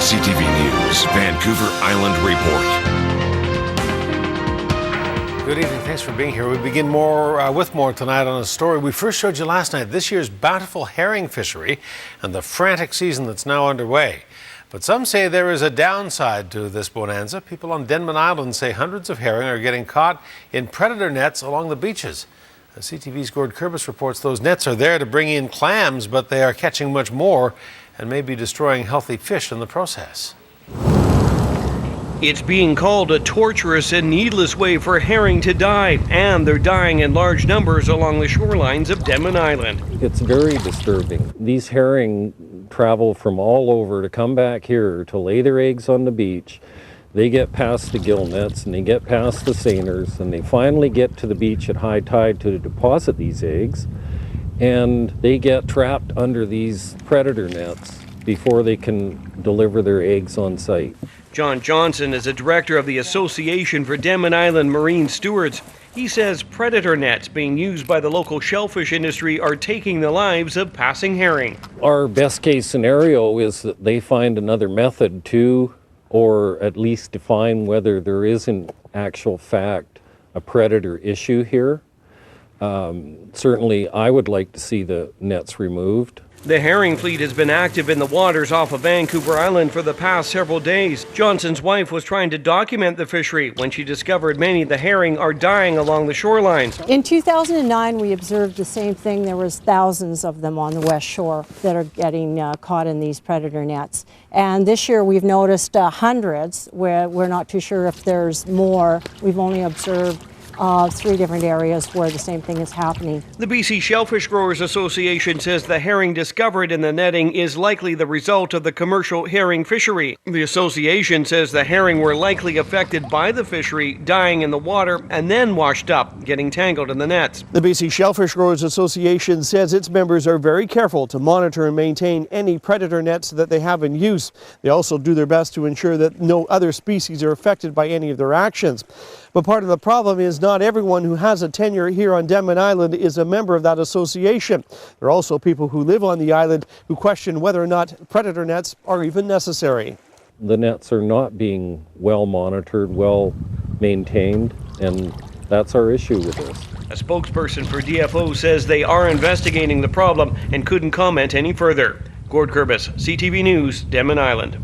CTV News, Vancouver Island Report. Good evening. Thanks for being here. We begin with more tonight on a story we first showed you last night. This year's bountiful herring fishery and the frantic season that's now underway. But some say there is a downside to this bonanza. People on Denman Island say hundreds of herring are getting caught in predator nets along the beaches. CTV's Gord Kurbis reports those nets are there to bring in clams, but they are catching much more and may be destroying healthy fish in the process. It's being called a torturous and needless way for herring to die, and they're dying in large numbers along the shorelines of Denman Island. It's very disturbing. These herring travel from all over to come back here to lay their eggs on the beach. They get past the gill nets and they get past the seiners, and they finally get to the beach at high tide to deposit these eggs, and they get trapped under these predator nets before they can deliver their eggs on site. John Johnson is a director of the Association for Denman Island Marine Stewards. He says predator nets being used by the local shellfish industry are taking the lives of passing herring. Our best case scenario is that they find another method to, or at least define whether there is in actual fact a predator issue here. Certainly I would like to see the nets removed. The herring fleet has been active in the waters off of Vancouver Island for the past several days. Johnson's wife was trying to document the fishery when she discovered many of the herring are dying along the shorelines. In 2009, we observed the same thing. There was thousands of them on the west shore that are getting caught in these predator nets. And this year we've noticed hundreds, where we're not too sure if there's more. We've only observed 3 different areas where the same thing is happening. The BC Shellfish Growers Association says the herring discovered in the netting is likely the result of the commercial herring fishery. The association says the herring were likely affected by the fishery, dying in the water and then washed up, getting tangled in the nets. The BC Shellfish Growers Association says its members are very careful to monitor and maintain any predator nets that they have in use. They also do their best to ensure that no other species are affected by any of their actions. But part of the problem is not everyone who has a tenure here on Denman Island is a member of that association. There are also people who live on the island who question whether or not predator nets are even necessary. The nets are not being well monitored, well maintained, and that's our issue with this. A spokesperson for DFO says they are investigating the problem and couldn't comment any further. Gord Kurbis, CTV News, Denman Island.